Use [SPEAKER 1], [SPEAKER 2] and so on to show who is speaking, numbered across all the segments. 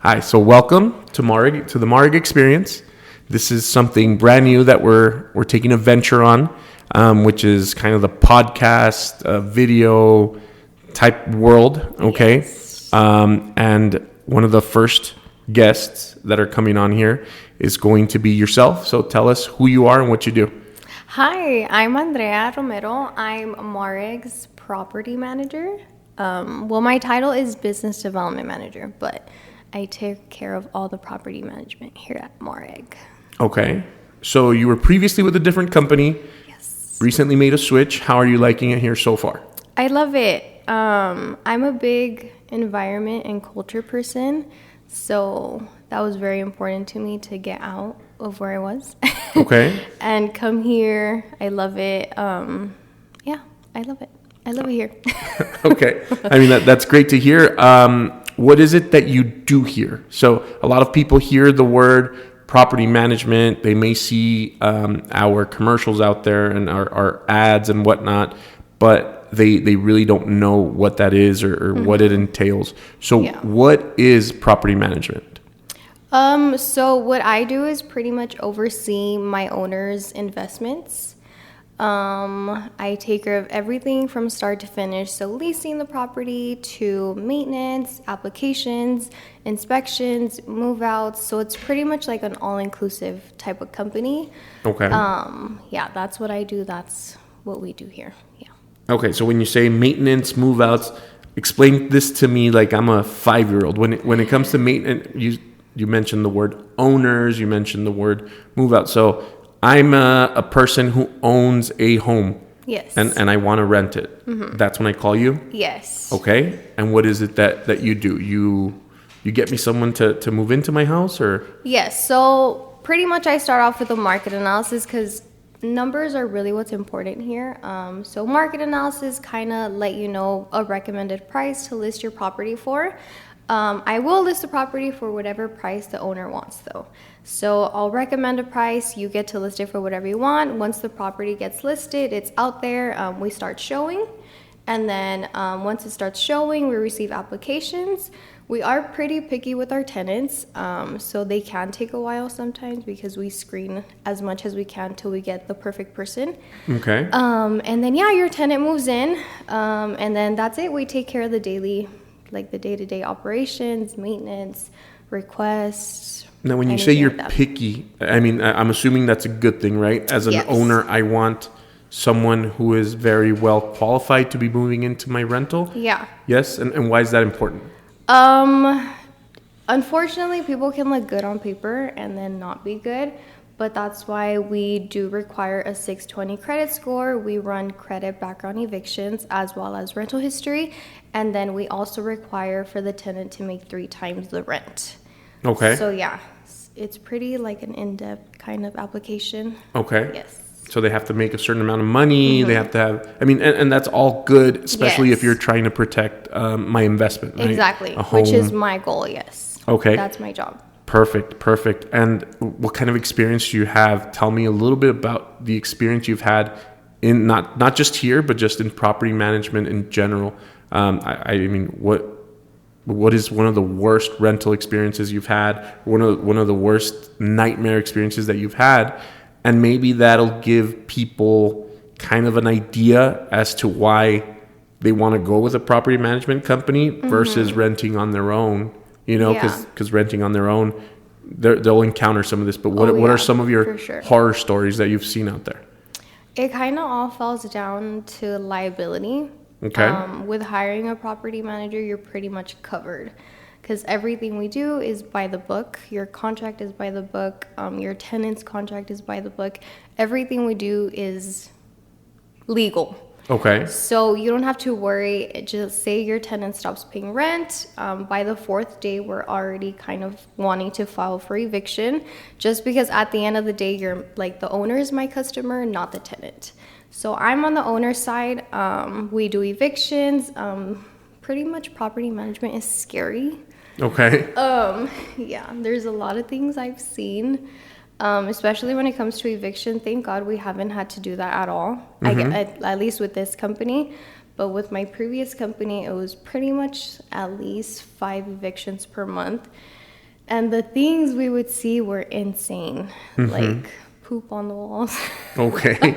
[SPEAKER 1] Hi, so welcome to MAREG, to the MAREG experience. This is something brand new that we're taking a venture on, which is kind of the podcast, video type world, okay?
[SPEAKER 2] Yes.
[SPEAKER 1] And one of the first guests that are coming on here is going to be yourself. So tell us who you are and what you do.
[SPEAKER 2] Hi, I'm Andrea Romero. I'm MAREG's property manager. My title is business development manager, but I take care of all the property management here at MAREG.
[SPEAKER 1] Okay. So you were previously with a different company.
[SPEAKER 2] Yes.
[SPEAKER 1] Recently made a switch. How are you liking it here so far?
[SPEAKER 2] I love it. I'm a big environment and culture person, so that was very important to me to get out of where I was.
[SPEAKER 1] Okay.
[SPEAKER 2] And come here. I love it. I love it. I love it here.
[SPEAKER 1] Okay. I mean, that's great to hear. What is it that you do here? So a lot of people hear the word property management. They may see our commercials out there and our ads and whatnot, but they really don't know what that is or what it entails. So What is property management?
[SPEAKER 2] So what I do is pretty much oversee my owner's investments. I take care of everything from start to finish. So leasing the property to maintenance, applications, inspections, move outs. So it's pretty much like an all-inclusive type of company.
[SPEAKER 1] Okay.
[SPEAKER 2] That's what I do. That's what we do here. Yeah.
[SPEAKER 1] Okay. So when you say maintenance, move outs, explain this to me like I'm a 5-year-old. When it comes to maintenance, you mentioned the word owners, you mentioned the word move out. So I'm a person who owns a home.
[SPEAKER 2] Yes.
[SPEAKER 1] And I want to rent it. Mm-hmm. That's when I call you?
[SPEAKER 2] Yes.
[SPEAKER 1] Okay. And what is it that you do? You get me someone to move into my house or?
[SPEAKER 2] Yes. So pretty much I start off with a market analysis because numbers are really what's important here. So market analysis kind of let you know a recommended price to list your property for. I will list the property for whatever price the owner wants though. So I'll recommend a price, you get to list it for whatever you want. Once the property gets listed, it's out there, we start showing. And then once it starts showing, we receive applications. We are pretty picky with our tenants, so they can take a while sometimes because we screen as much as we can till we get the perfect person.
[SPEAKER 1] Okay.
[SPEAKER 2] And then your tenant moves in, and then that's it. We take care of the daily, like the day-to-day operations, maintenance, requests.
[SPEAKER 1] Now, when you say you're picky, I mean, I'm assuming that's a good thing, right? As an owner, I want someone who is very well qualified to be moving into my rental.
[SPEAKER 2] Yeah.
[SPEAKER 1] Yes? And why is that important?
[SPEAKER 2] Unfortunately, people can look good on paper and then not be good. But that's why we do require a 620 credit score. We run credit background evictions as well as rental history. And then we also require for the tenant to make 3 times the rent.
[SPEAKER 1] Okay.
[SPEAKER 2] So it's pretty like an in-depth kind of application.
[SPEAKER 1] Okay.
[SPEAKER 2] Yes.
[SPEAKER 1] So they have to make a certain amount of money. Mm-hmm. They have to have, I mean, and that's all good, especially if you're trying to protect my investment, right?
[SPEAKER 2] Exactly. Which is my goal, yes.
[SPEAKER 1] Okay.
[SPEAKER 2] That's my job.
[SPEAKER 1] Perfect. And what kind of experience do you have? Tell me a little bit about the experience you've had in not just here, but just in property management in general. I mean, what is one of the worst rental experiences you've had? One of the worst nightmare experiences that you've had, and maybe that'll give people kind of an idea as to why they want to go with a property management company versus renting on their own. You know, because renting on their own, they'll encounter some of this. But what are some of your horror stories that you've seen out there?
[SPEAKER 2] It kind of all falls down to liability.
[SPEAKER 1] Okay.
[SPEAKER 2] With hiring a property manager, you're pretty much covered because everything we do is by the book. Your contract is by the book. Your tenant's contract is by the book. Everything we do is legal.
[SPEAKER 1] Okay.
[SPEAKER 2] So you don't have to worry. Just say your tenant stops paying rent. By the 4th day, we're already kind of wanting to file for eviction just because at the end of the day, you're like the owner is my customer, not the tenant. So I'm on the owner's side. We do evictions. Pretty much property management is scary.
[SPEAKER 1] Okay.
[SPEAKER 2] There's a lot of things I've seen. Especially when it comes to eviction. Thank God we haven't had to do that at all. At least with this company. But with my previous company, it was pretty much at least 5 evictions per month. And the things we would see were insane. Like poop on the walls.
[SPEAKER 1] Okay.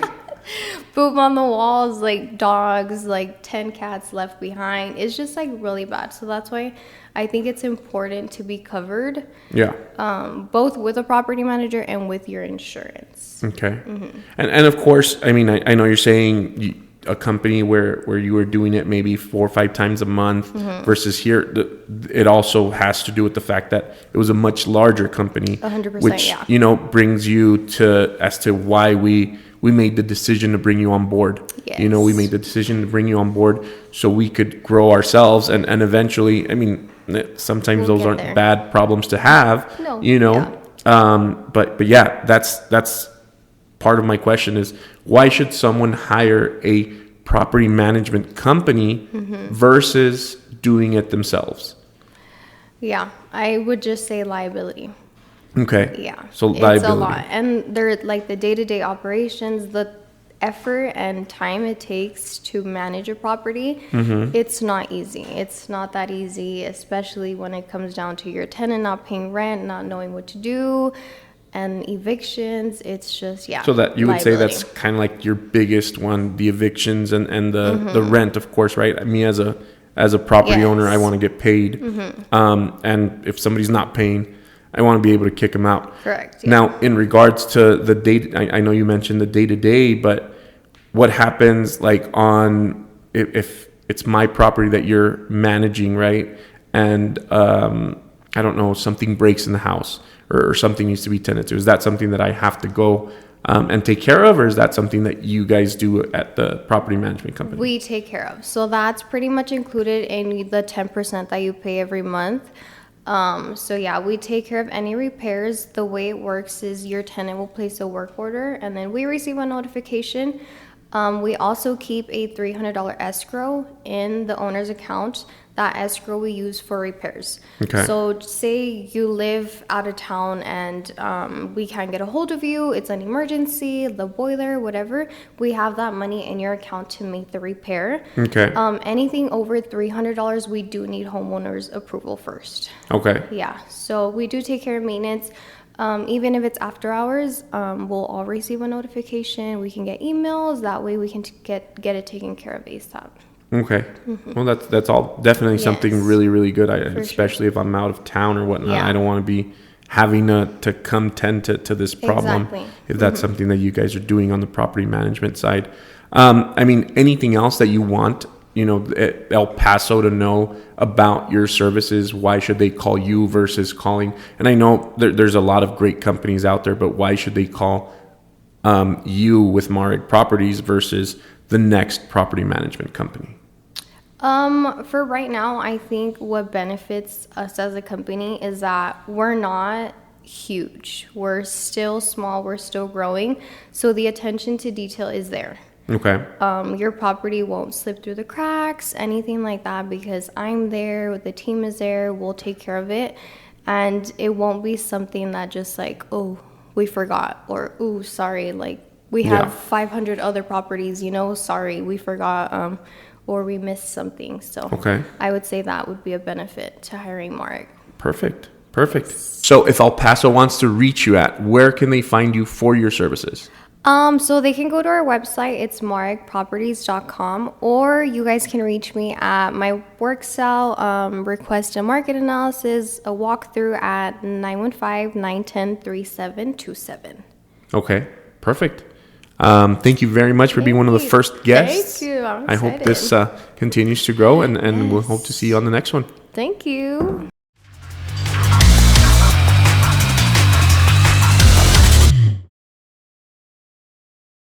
[SPEAKER 2] Poop on the walls, like dogs, like 10 cats left behind. It's just like really bad. So that's why I think it's important to be covered.
[SPEAKER 1] Yeah.
[SPEAKER 2] Both with a property manager and with your insurance.
[SPEAKER 1] Okay. And of course, I mean, I know you're saying a company where you were doing it maybe 4 or 5 times a month versus here, it also has to do with the fact that it was a much larger company.
[SPEAKER 2] 100%,
[SPEAKER 1] which,
[SPEAKER 2] yeah.
[SPEAKER 1] you know, brings you as to why we made the decision to bring you on board.
[SPEAKER 2] Yes.
[SPEAKER 1] You know, we made the decision to bring you on board so we could grow ourselves and eventually, I mean, sometimes those aren't
[SPEAKER 2] there.
[SPEAKER 1] bad problems to have,
[SPEAKER 2] No,
[SPEAKER 1] you know.
[SPEAKER 2] yeah.
[SPEAKER 1] But yeah, that's part of my question is why should someone hire a property management company versus doing it themselves?
[SPEAKER 2] Yeah, I would just say liability.
[SPEAKER 1] Okay.
[SPEAKER 2] Yeah.
[SPEAKER 1] So
[SPEAKER 2] it's
[SPEAKER 1] liability.
[SPEAKER 2] a lot. And they're like the day-to-day operations, the effort and time it takes to manage a property, it's not easy. It's not that easy, especially when it comes down to your tenant not paying rent, not knowing what to do, and evictions. It's just, yeah.
[SPEAKER 1] So that you would say
[SPEAKER 2] liability.
[SPEAKER 1] that's kind of like your biggest one, the evictions and the rent, of course, right? Me as a property owner, I want to get paid. And if somebody's not paying, I want to be able to kick them out.
[SPEAKER 2] Correct. Yeah.
[SPEAKER 1] Now, in regards to the day, I know you mentioned the day-to-day, but what happens like if it's my property that you're managing, right? And I don't know, something breaks in the house or something needs to be tended to. Is that something that I have to go and take care of, or is that something that you guys do at the property management company?
[SPEAKER 2] We take care of. So that's pretty much included in the 10% that you pay every month. So yeah, we take care of any repairs. The way it works is your tenant will place a work order and then we receive a notification. We also keep a $300 escrow in the owner's account. That escrow we use for repairs.
[SPEAKER 1] Okay.
[SPEAKER 2] So say you live out of town and we can't get a hold of you, it's an emergency, the boiler, whatever, we have that money in your account to make the repair.
[SPEAKER 1] Okay.
[SPEAKER 2] Anything over $300, we do need homeowners approval first.
[SPEAKER 1] Okay.
[SPEAKER 2] Yeah, so we do take care of maintenance. Even if it's after hours, we'll all receive a notification. We can get emails. That way we can get it taken care of ASAP.
[SPEAKER 1] Okay. Well, that's all definitely something
[SPEAKER 2] Yes.
[SPEAKER 1] really, really good.
[SPEAKER 2] For
[SPEAKER 1] Especially if I'm out of town or whatnot.
[SPEAKER 2] Yeah.
[SPEAKER 1] I don't want to be having to come tend to this problem.
[SPEAKER 2] Exactly.
[SPEAKER 1] If that's something that you guys are doing on the property management side. I mean, anything else that you want, you know, El Paso to know about your services? Why should they call you versus calling? And I know there's a lot of great companies out there, but why should they call you with MAREG Properties versus the next property management company?
[SPEAKER 2] For right now, I think what benefits us as a company is that we're not huge. We're still small. We're still growing. So the attention to detail is there.
[SPEAKER 1] Okay.
[SPEAKER 2] Your property won't slip through the cracks, anything like that, because I'm there, the team is there, we'll take care of it. And it won't be something that just like, oh, we forgot, or, oh, sorry, like we have 500 other properties, you know, sorry, we forgot, or we missed something. So
[SPEAKER 1] Okay.
[SPEAKER 2] I would say that would be a benefit to hiring MAREG.
[SPEAKER 1] Perfect. So if El Paso wants to reach you where can they find you for your services?
[SPEAKER 2] So they can go to our website, it's maregproperties.com, or you guys can reach me at my work cell, request a market analysis, a walkthrough at 915-910-3727.
[SPEAKER 1] Okay, perfect. Thank you very much for being one of the first guests.
[SPEAKER 2] Thank you. I'm
[SPEAKER 1] I hope
[SPEAKER 2] excited.
[SPEAKER 1] this continues to grow and we'll hope to see you on the next one.
[SPEAKER 2] Thank you.